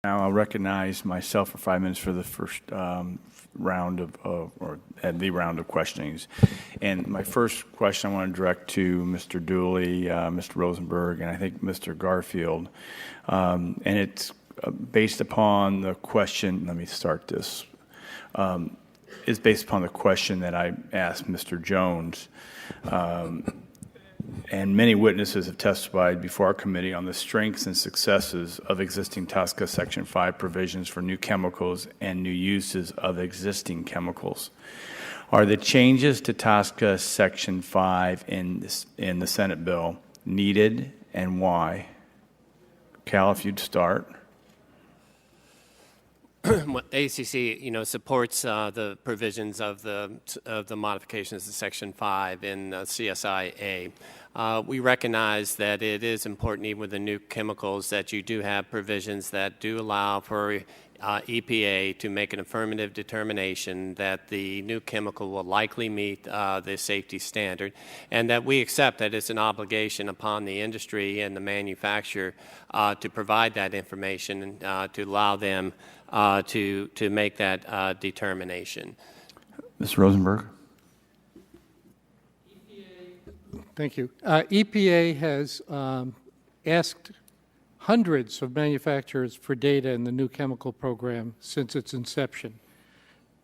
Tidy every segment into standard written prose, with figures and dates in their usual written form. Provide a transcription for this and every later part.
Now I'll recognize myself for 5 minutes for the first round of, or at the round of questionings. And my first question I want to direct to Mr. Dooley, Mr. Rosenberg, and I think Mr. Garfield. And it's based upon the question, let me start this. It's based upon the question that I asked Mr. Jones. And many witnesses have testified before our committee on the strengths and successes of existing TSCA Section 5 provisions for new chemicals and new uses of existing chemicals. Are the changes to TSCA Section 5 in the Senate bill needed, and why? Cal, if you'd start. ACC, supports the provisions of the modifications to Section 5 in CSIA. We recognize that it is important, even with the new chemicals, that you do have provisions that do allow for EPA to make an affirmative determination that the new chemical will likely meet the safety standard, and that we accept that it's an obligation upon the industry and the manufacturer to provide that information and to allow them to make that determination. Mr. Rosenberg. Thank you. EPA has asked hundreds of manufacturers for data in the new chemical program since its inception.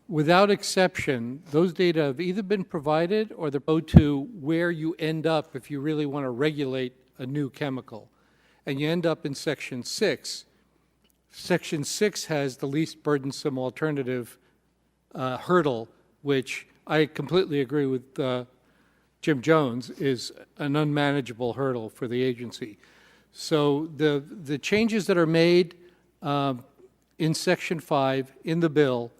Without exception, those data have either been provided or they go to where you end up if you really want to regulate a new chemical. And you end up in Section 6. Section 6 has the least burdensome alternative hurdle, which I completely agree with Jim Jones, is an unmanageable hurdle for the agency. So the changes that are made in Section 5 in the bill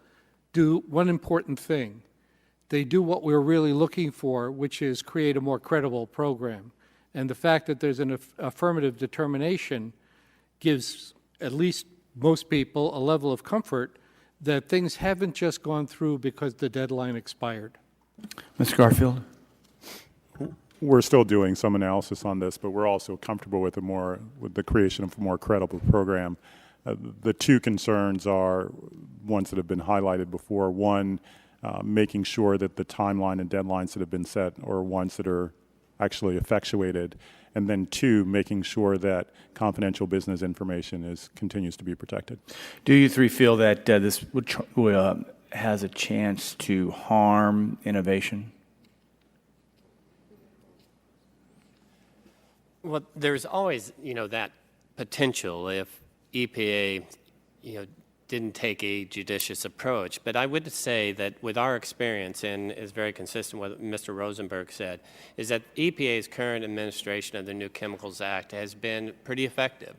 do one important thing. They do what we're really looking for, which is create a more credible program. And the fact that there's an affirmative determination gives at least most people a level of comfort that things haven't just gone through because the deadline expired. Mr. Garfield. We're still doing some analysis on this, but we're also comfortable with the creation of a more credible program. The two concerns are ones that have been highlighted before. One, making sure that the timeline and deadlines that have been set are ones that are actually effectuated. And then two, making sure that confidential business information continues to be protected. Do you three feel that this has a chance to harm innovation? Well, there's always, that potential if EPA, didn't take a judicious approach. But I would say that with our experience, and is very consistent with what Mr. Rosenberg said, is that EPA's current administration of the New Chemicals Act has been pretty effective.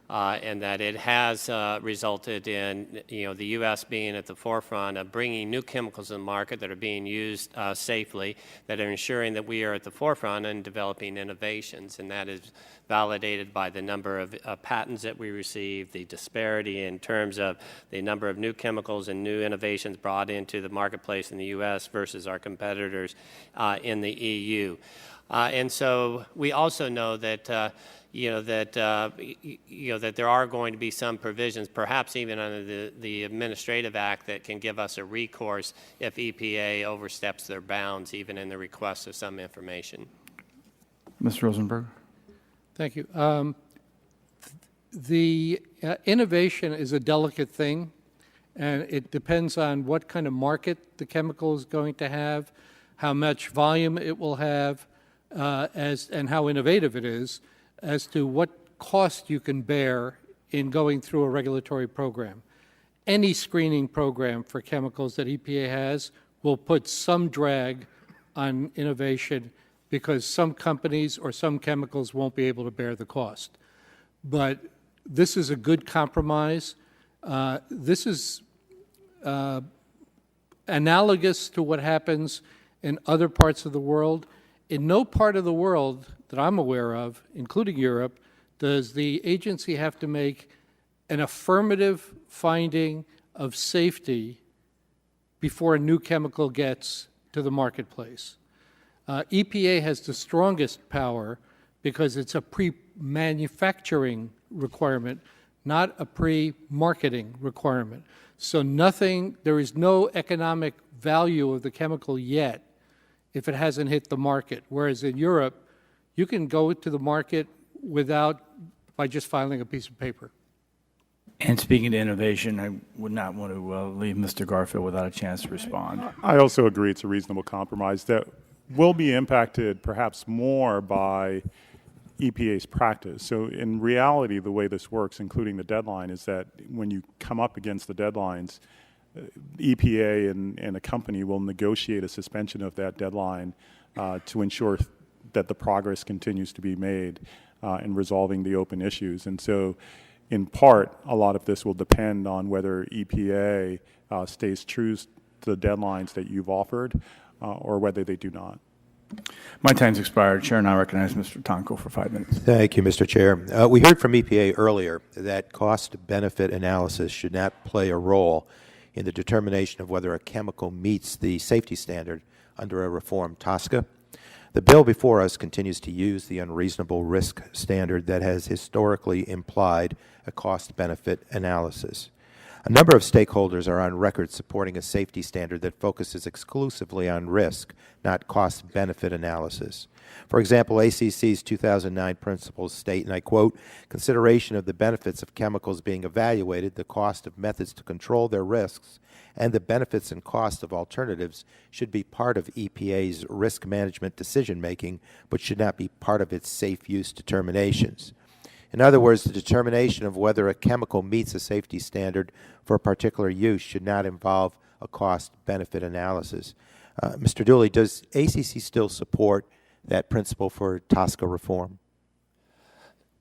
And that it has resulted in the U.S. being at the forefront of bringing new chemicals to the market that are being used safely, that are ensuring that we are at the forefront in developing innovations, and that is validated by the number of patents that we receive, the disparity in terms of the number of new chemicals and new innovations brought into the marketplace in the U.S. versus our competitors in the EU. And so we also know that that there are going to be some provisions, perhaps even under the Administrative Act, that can give us a recourse if EPA oversteps their bounds, even in the request of some information. Mr. Rosenberg. Thank you. The innovation is a delicate thing, and it depends on what kind of market the chemical is going to have, how much volume it will have, and how innovative it is, as to what cost you can bear in going through a regulatory program. Any screening program for chemicals that EPA has will put some drag on innovation because some companies or some chemicals won't be able to bear the cost. But this is a good compromise. This is analogous to what happens in other parts of the world. In no part of the world that I'm aware of, including Europe, does the agency have to make an affirmative finding of safety before a new chemical gets to the marketplace. EPA has the strongest power because it's a pre-manufacturing requirement, not a pre-marketing requirement. So there is no economic value of the chemical yet if it hasn't hit the market. Whereas in Europe, you can go to the market by just filing a piece of paper. And speaking to innovation, I would not want to leave Mr. Garfield without a chance to respond. I also agree it's a reasonable compromise that will be impacted perhaps more by EPA's practice. So in reality, the way this works, including the deadline, is that when you come up against the deadlines, EPA and a company will negotiate a suspension of that deadline to ensure that the progress continues to be made in resolving the open issues. And so in part, a lot of this will depend on whether EPA stays true to the deadlines that you've offered or whether they do not. My time's expired. Chair, and I recognize Mr. Tonko for 5 minutes. Thank you, Mr. Chair. We heard from EPA earlier that cost-benefit analysis should not play a role in the determination of whether a chemical meets the safety standard under a reformed TSCA. The bill before us continues to use the unreasonable risk standard that has historically implied a cost-benefit analysis. A number of stakeholders are on record supporting a safety standard that focuses exclusively on risk, not cost-benefit analysis. For example, ACC's 2009 principles state, and I quote, "Consideration of the benefits of chemicals being evaluated, the cost of methods to control their risks, and the benefits and cost of alternatives should be part of EPA's risk management decision-making, but should not be part of its safe use determinations." In other words, the determination of whether a chemical meets a safety standard for a particular use should not involve a cost-benefit analysis. Mr. Dooley, does ACC still support that principle for TSCA reform?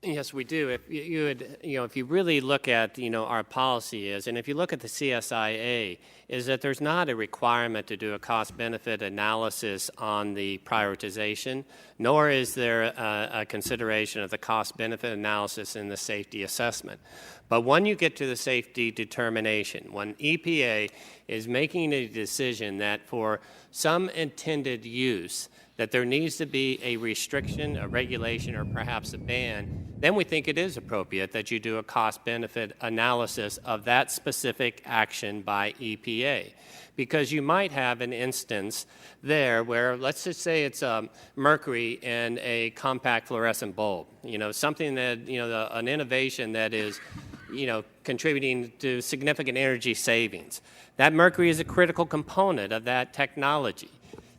Yes, we do. If if you really look at, our policy is, and if you look at the CSIA, is that there's not a requirement to do a cost-benefit analysis on the prioritization, nor is there a consideration of the cost-benefit analysis in the safety assessment. But when you get to the safety determination, when EPA is making a decision that for some intended use, that there needs to be a restriction, a regulation, or perhaps a ban, then we think it is appropriate that you do a cost-benefit analysis of that specific action by EPA. Because you might have an instance there where, let's just say it's mercury in a compact fluorescent bulb, something that, an innovation that is, contributing to significant energy savings. That mercury is a critical component of that technology.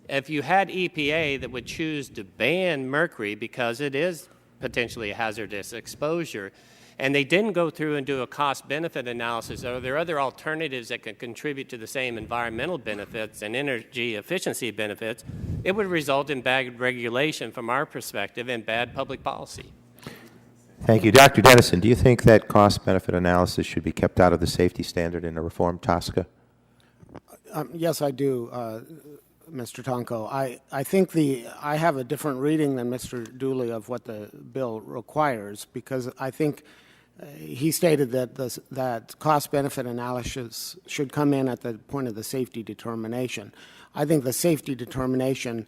If you had EPA that would choose to ban mercury because it is potentially a hazardous exposure, and they didn't go through and do a cost-benefit analysis, are there other alternatives that can contribute to the same environmental benefits and energy efficiency benefits, it would result in bad regulation from our perspective and bad public policy. Thank you. Dr. Dennison, do you think that cost-benefit analysis should be kept out of the safety standard in a reformed TSCA? Yes, I do, Mr. Tonko. I think I have a different reading than Mr. Dooley of what the bill requires, because I think he stated that that cost-benefit analysis should come in at the point of the safety determination. I think the safety determination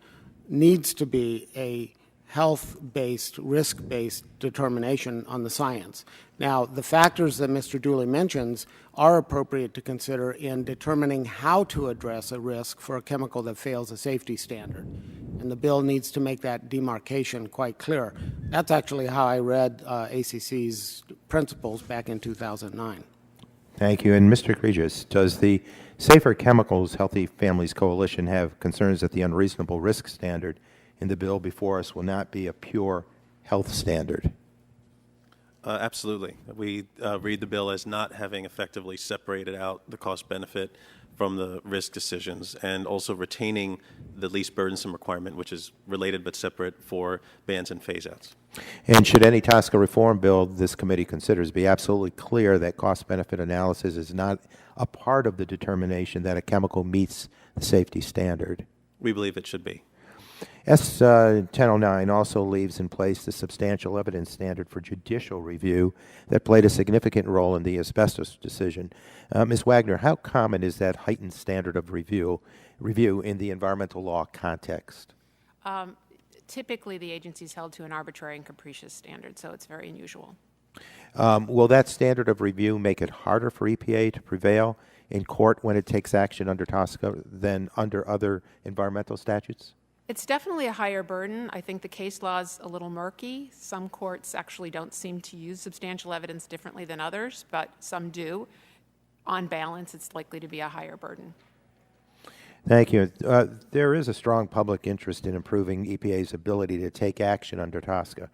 needs to be a health-based, risk-based determination on the science. Now, the factors that Mr. Dooley mentions are appropriate to consider in determining how to address a risk for a chemical that fails a safety standard. And the bill needs to make that demarcation quite clear. That's actually how I read ACC's principles back in 2009. Thank you. And Mr. Egregious, does the Safer Chemicals Healthy Families Coalition have concerns that the unreasonable risk standard in the bill before us will not be a pure health standard? Absolutely. We read the bill as not having effectively separated out the cost-benefit from the risk decisions, and also retaining the least burdensome requirement, which is related but separate for bans and phase-outs. And should any TSCA reform bill this committee considers be absolutely clear that cost-benefit analysis is not a part of the determination that a chemical meets the safety standard? We believe it should be. S. 1009 also leaves in place the substantial evidence standard for judicial review that played a significant role in the asbestos decision. Ms. Wagner, how common is that heightened standard of review in the environmental law context? Typically, the agency is held to an arbitrary and capricious standard, so it's very unusual. Will that standard of review make it harder for EPA to prevail in court when it takes action under TSCA than under other environmental statutes? It's definitely a higher burden. I think the case law is a little murky. Some courts actually don't seem to use substantial evidence differently than others, but some do. On balance, it's likely to be a higher burden. Thank you. There is a strong public interest in improving EPA's ability to take action under TSCA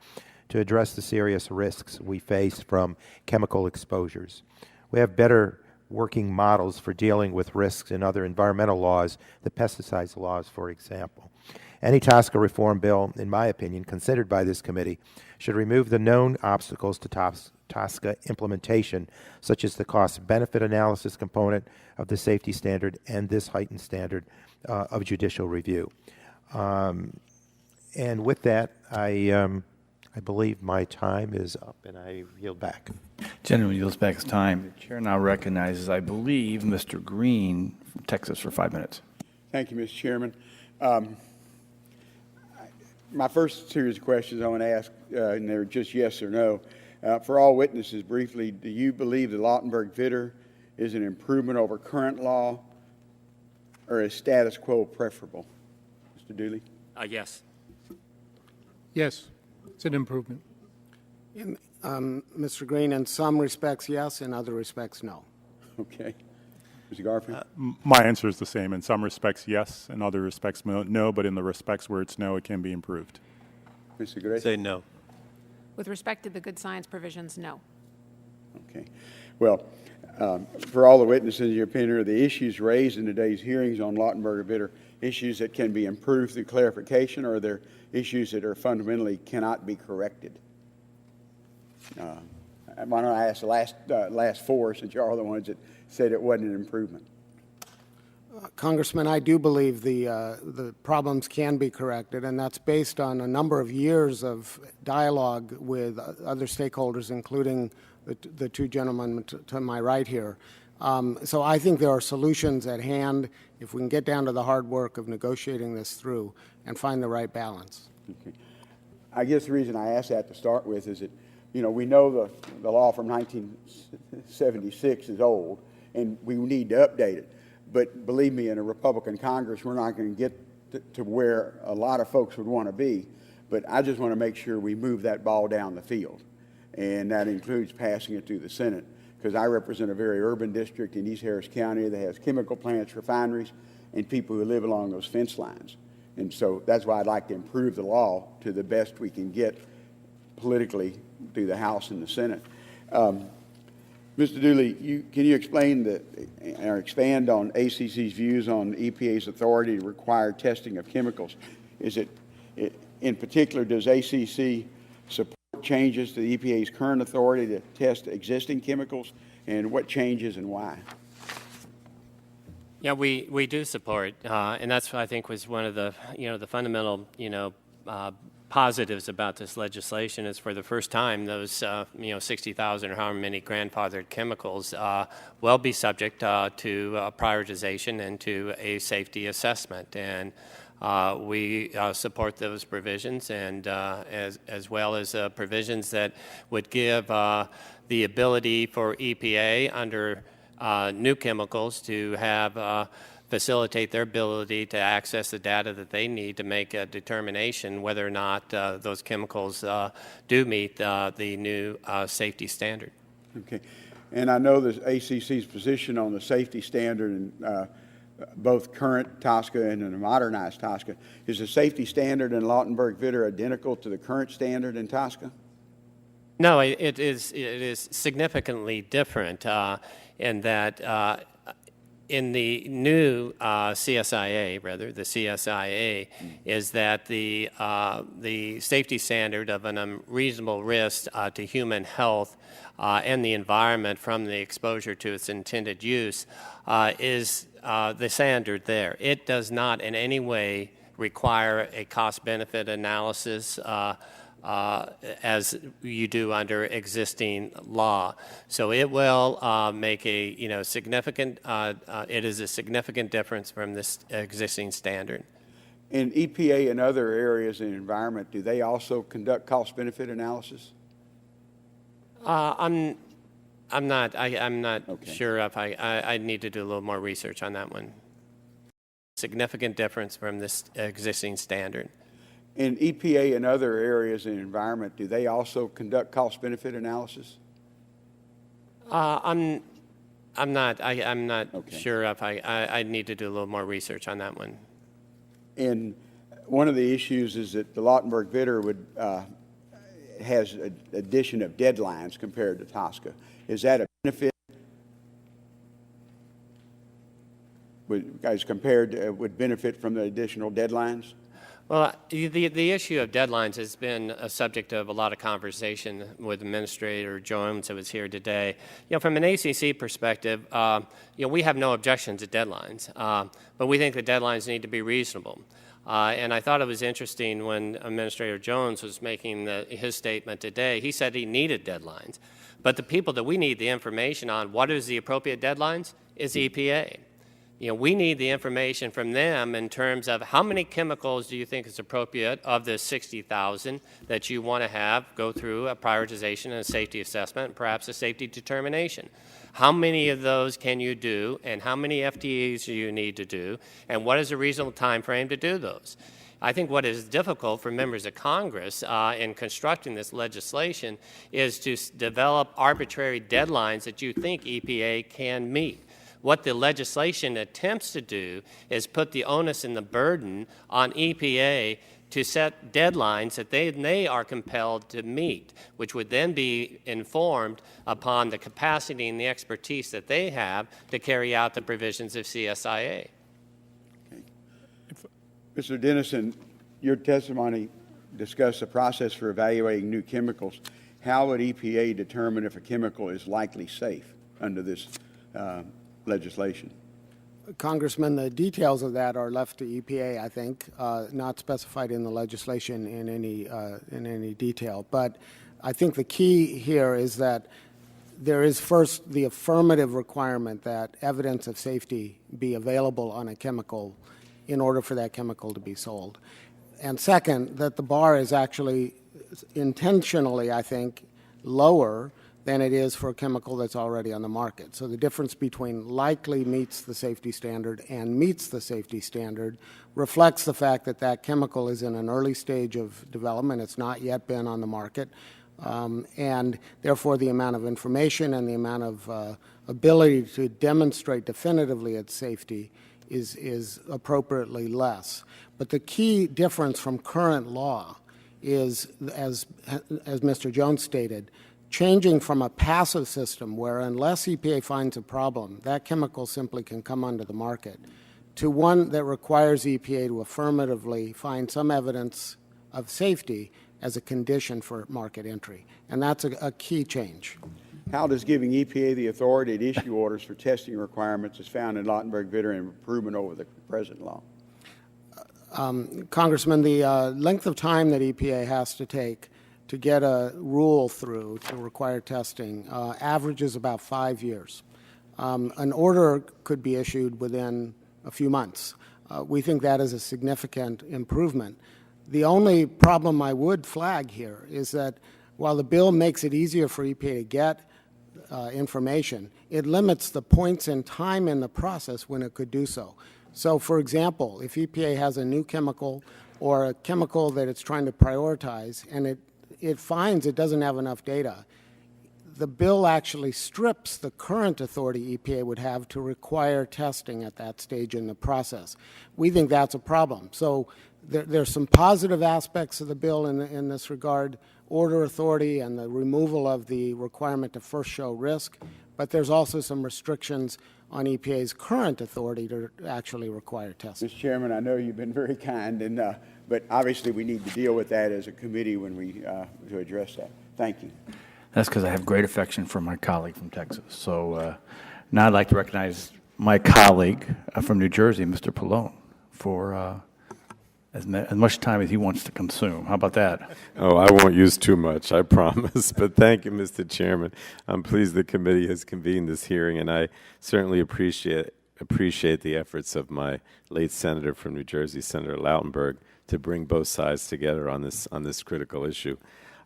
to address the serious risks we face from chemical exposures. We have better working models for dealing with risks in other environmental laws, the pesticides laws, for example. Any TSCA reform bill, in my opinion, considered by this committee, should remove the known obstacles to TSCA implementation, such as the cost-benefit analysis component of the safety standard and this heightened standard of judicial review. And with that, I believe my time is up, and I yield back. Gentleman yields back his time. The chair now recognizes, I believe, Mr. Green from Texas for 5 minutes. Thank you, Mr. Chairman. My first series of questions I want to ask, and they're just yes or no. For all witnesses, briefly, do you believe the Lautenberg-Vitter is an improvement over current law, or is status quo preferable? Mr. Dooley? Yes. Yes, it's an improvement. Mr. Green, in some respects, yes. In other respects, no. Okay. Mr. Garfield? My answer is the same. In some respects, yes. In other respects, no. But in the respects where it's no, it can be improved. Mr. Gray? Say no. With respect to the good science provisions, no. Okay. Well, for all the witnesses, in your opinion, are the issues raised in today's hearings on Lautenberg-Vitter issues that can be improved through clarification, or are there issues that are fundamentally cannot be corrected? Why don't I ask the last four, since you're all the ones that said it wasn't an improvement? Congressman, I do believe the problems can be corrected, and that's based on a number of years of dialogue with other stakeholders, including the two gentlemen to my right here. So I think there are solutions at hand if we can get down to the hard work of negotiating this through and find the right balance. Okay. I guess the reason I asked that to start with is that, you know, we know the law from 1976 is old, and we need to update it. But believe me, in a Republican Congress, we're not going to get to where a lot of folks would want to be. But I just want to make sure we move that ball down the field, and that includes passing it through the Senate, because I represent a very urban district in East Harris County that has chemical plants, refineries, and people who live along those fence lines. And so that's why I'd like to improve the law to the best we can get politically through the House and the Senate. Mr. Dooley, can you explain or expand on ACC's views on EPA's authority to require testing of chemicals? Is it, in particular, does ACC support changes to the EPA's current authority to test existing chemicals, and what changes and why? Yeah, we do support, and that's, I think, was one of the, the fundamental, positives about this legislation is for the first time those 60,000 or however many grandfathered chemicals will be subject to prioritization and to a safety assessment, and we support those provisions, and as well as provisions that would give the ability for EPA under new chemicals to have facilitate their ability to access the data that they need to make a determination whether or not those chemicals do meet the new safety standard. Okay. And I know the ACC's position on the safety standard in both current TSCA and a modernized TSCA. Is the safety standard in Lautenberg-Vitter identical to the current standard in TSCA? No, it is significantly different in that in the new CSIA, the CSIA, is that the safety standard of an unreasonable risk to human health and the environment from the exposure to its intended use is the standard there. It does not in any way require a cost-benefit analysis as you do under existing law. So it will make a significant, it is a significant difference from this existing standard. And EPA and other areas in the environment, do they also conduct cost-benefit analysis? I'm not Okay. sure if I need to do a little more research on that one. Significant difference from this existing standard. In EPA and other areas in the environment, do they also conduct cost-benefit analysis? I'm not Okay. sure if I need to do a little more research on that one. And one of the issues is that the Lautenberg-Vitter has an addition of deadlines compared to TSCA. Is that a benefit? Would benefit from the additional deadlines? Well, the issue of deadlines has been a subject of a lot of conversation with Administrator Jones, who was here today. From an ACC perspective, we have no objection to deadlines, but we think the deadlines need to be reasonable. And I thought it was interesting when Administrator Jones was making his statement today. He said he needed deadlines, but the people that we need the information on what is the appropriate deadlines is EPA. We need the information from them in terms of how many chemicals do you think is appropriate of the 60,000 that you want to have go through a prioritization and a safety assessment, and perhaps a safety determination. How many of those can you do, and how many FTEs do you need to do, and what is a reasonable time frame to do those? I think what is difficult for members of Congress in constructing this legislation is to develop arbitrary deadlines that you think EPA can meet. What the legislation attempts to do is put the onus and the burden on EPA to set deadlines that they are compelled to meet, which would then be informed upon the capacity and the expertise that they have to carry out the provisions of CSIA. Okay. Mr. Dennison, your testimony discussed the process for evaluating new chemicals. How would EPA determine if a chemical is likely safe under this legislation? Congressman, the details of that are left to EPA, I think, not specified in the legislation in any detail. But I think the key here is that there is first the affirmative requirement that evidence of safety be available on a chemical in order for that chemical to be sold. And second, that the bar is actually intentionally, I think, lower than it is for a chemical that's already on the market. So the difference between likely meets the safety standard and meets the safety standard reflects the fact that that chemical is in an early stage of development. It's not yet been on the market. And therefore, the amount of information and the amount of ability to demonstrate definitively its safety is appropriately less. But the key difference from current law is, as Mr. Jones stated, changing from a passive system where unless EPA finds a problem, that chemical simply can come onto the market, to one that requires EPA to affirmatively find some evidence of safety as a condition for market entry. And that's a key change. How does giving EPA the authority to issue orders for testing requirements as found in Lautenberg-Vitter an improvement over the present law? Congressman, the length of time that EPA has to take to get a rule through to require testing averages about 5 years. An order could be issued within a few months. We think that is a significant improvement. The only problem I would flag here is that while the bill makes it easier for EPA to get information, it limits the points in time in the process when it could do so. So, for example, if EPA has a new chemical or a chemical that it's trying to prioritize and it finds it doesn't have enough data, the bill actually strips the current authority EPA would have to require testing at that stage in the process. We think that's a problem. So there's some positive aspects of the bill in this regard, order authority and the removal of the requirement to first show risk, but there's also some restrictions on EPA's current authority to actually require testing. Mr. Chairman, I know you've been very kind, but obviously we need to deal with that as a committee when we to address that. Thank you. That's because I have great affection for my colleague from Texas. So now I'd like to recognize my colleague from New Jersey, Mr. Pallone, for as much time as he wants to consume. How about that? Oh, I won't use too much, I promise. But thank you, Mr. Chairman. I'm pleased the committee has convened this hearing, and I certainly appreciate the efforts of my late senator from New Jersey, Senator Lautenberg, to bring both sides together on this critical issue.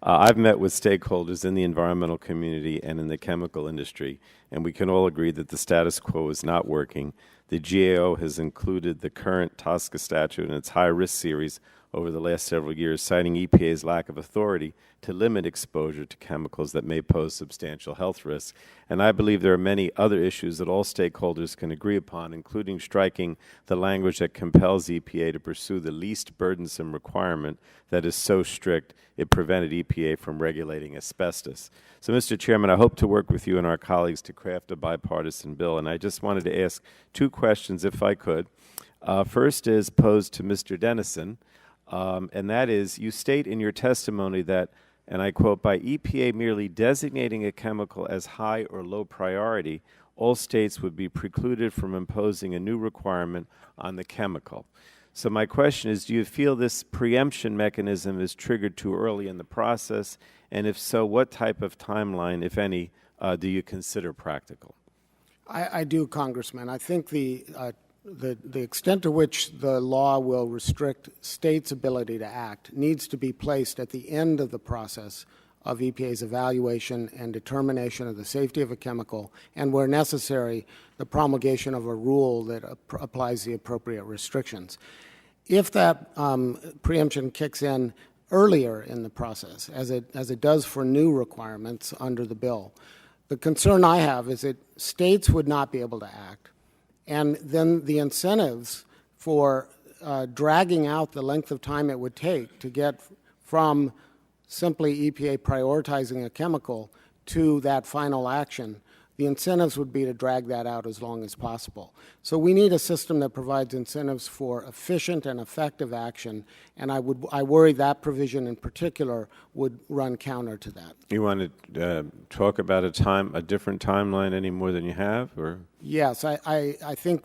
I've met with stakeholders in the environmental community and in the chemical industry, and we can all agree that the status quo is not working. The GAO has included the current TSCA statute in its high-risk series over the last several years, citing EPA's lack of authority to limit exposure to chemicals that may pose substantial health risks. And I believe there are many other issues that all stakeholders can agree upon, including striking the language that compels EPA to pursue the least burdensome requirement that is so strict it prevented EPA from regulating asbestos. So, Mr. Chairman, I hope to work with you and our colleagues to craft a bipartisan bill, and I just wanted to ask two questions, if I could. First is posed to Mr. Dennison, and that is, you state in your testimony that, and I quote, by EPA merely designating a chemical as high or low priority, all states would be precluded from imposing a new requirement on the chemical. So my question is, do you feel this preemption mechanism is triggered too early in the process? And if so, what type of timeline, if any, do you consider practical? I do, Congressman. I think the extent to which the law will restrict states' ability to act needs to be placed at the end of the process of EPA's evaluation and determination of the safety of a chemical, and where necessary, the promulgation of a rule that applies the appropriate restrictions. If that preemption kicks in earlier in the process, as it does for new requirements under the bill, the concern I have is that states would not be able to act, and then the incentives for dragging out the length of time it would take to get from simply EPA prioritizing a chemical to that final action, the incentives would be to drag that out as long as possible. So we need a system that provides incentives for efficient and effective action, and I worry that provision in particular would run counter to that. You want to talk about a different timeline any more than you have, or? Yes, I think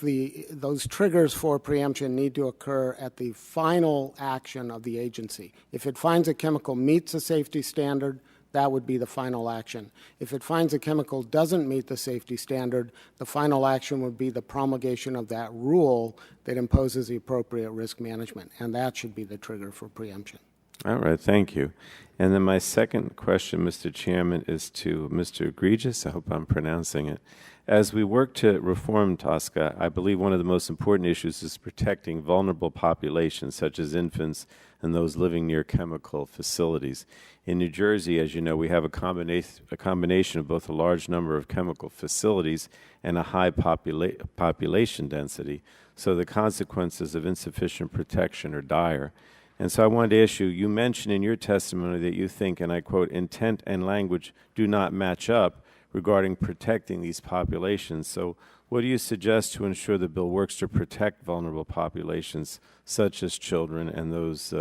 those triggers for preemption need to occur at the final action of the agency. If it finds a chemical meets a safety standard, that would be the final action. If it finds a chemical doesn't meet the safety standard, the final action would be the promulgation of that rule that imposes the appropriate risk management, and that should be the trigger for preemption. All right, thank you. And then my second question, Mr. Chairman, is to Mr. Egregious. I hope I'm pronouncing it. As we work to reform TSCA, I believe one of the most important issues is protecting vulnerable populations, such as infants and those living near chemical facilities. In New Jersey, as you know, we have a combination of both a large number of chemical facilities and a high population density, so the consequences of insufficient protection are dire. And so I wanted to ask you, you mentioned in your testimony that you think, and I quote, intent and language do not match up regarding protecting these populations. So what do you suggest to ensure the bill works to protect vulnerable populations, such as children and those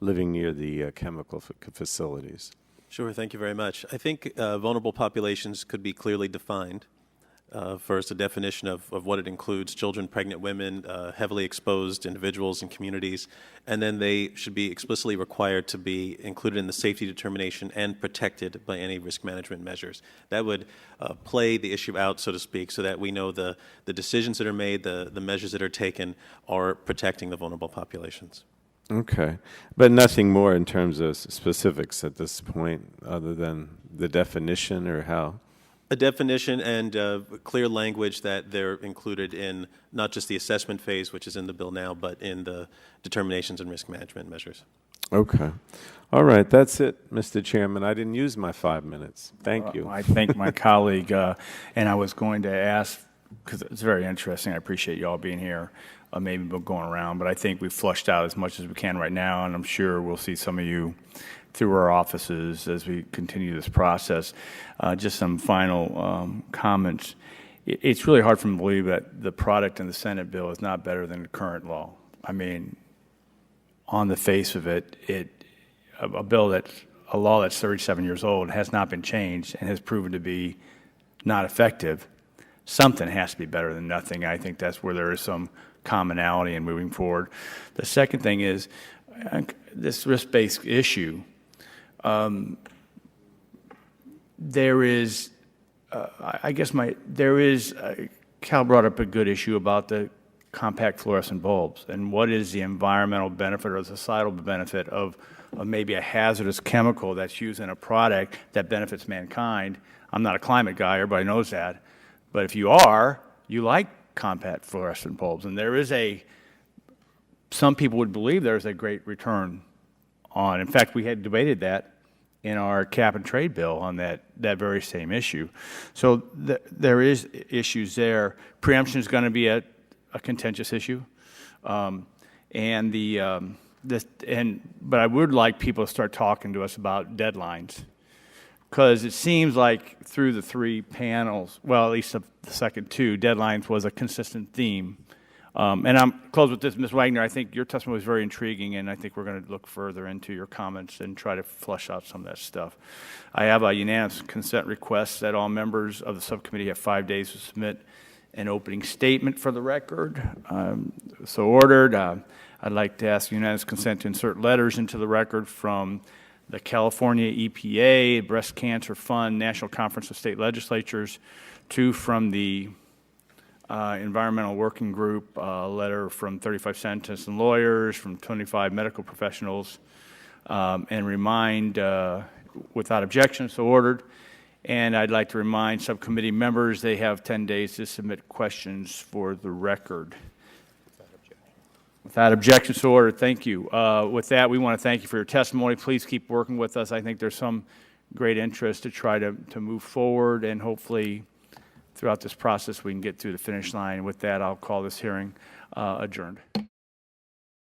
living near the chemical facilities? Sure, thank you very much. I think vulnerable populations could be clearly defined. First, a definition of what it includes: children, pregnant women, heavily exposed individuals and communities, and then they should be explicitly required to be included in the safety determination and protected by any risk management measures. That would play the issue out, so to speak, so that we know the decisions that are made, the measures that are taken are protecting the vulnerable populations. Okay, but nothing more in terms of specifics at this point other than the definition, or how? A definition and clear language that they're included in not just the assessment phase, which is in the bill now, but in the determinations and risk management measures. Okay. All right, that's it, Mr. Chairman. I didn't use my 5 minutes. Thank you. I thank my colleague, and I was going to ask, because it's very interesting, I appreciate you all being here, maybe going around, but I think we've flushed out as much as we can right now, and I'm sure we'll see some of you through our offices as we continue this process. Just some final comments. It's really hard for me to believe that the product in the Senate bill is not better than the current law. I mean, on the face of it, a law that's 37 years old has not been changed and has proven to be not effective. Something has to be better than nothing. I think that's where there is some commonality in moving forward. The second thing is this risk-based issue. There is, Cal brought up a good issue about the compact fluorescent bulbs and what is the environmental benefit or the societal benefit of of maybe a hazardous chemical that's used in a product that benefits mankind. I'm not a climate guy, everybody knows that. But if you are, you like compact fluorescent bulbs. And there is some people would believe there's a great return on. In fact, we had debated that in our cap and trade bill on that very same issue. So there is issues there. Preemption is going to be a contentious issue. But I would like people to start talking to us about deadlines, because it seems like through the three panels, well, at least the second two, deadlines was a consistent theme. And I'm close with this, Ms. Wagner. I think your testimony was very intriguing, and I think we're going to look further into your comments and try to flesh out some of that stuff. I have a unanimous consent request that all members of the subcommittee have 5 days to submit an opening statement for the record. So ordered. I'd like to ask unanimous consent to insert letters into the record from the California EPA, Breast Cancer Fund, National Conference of State Legislatures, two from the Environmental Working Group, a letter from 35 scientists and lawyers, from 25 medical professionals, and remind, without objection, so ordered. And I'd like to remind subcommittee members they have 10 days to submit questions for the record. Without objection, so ordered. Thank you. With that, we want to thank you for your testimony. Please keep working with us. I think there's some great interest to try to move forward, and hopefully throughout this process we can get through the finish line. With that, I'll call this hearing adjourned.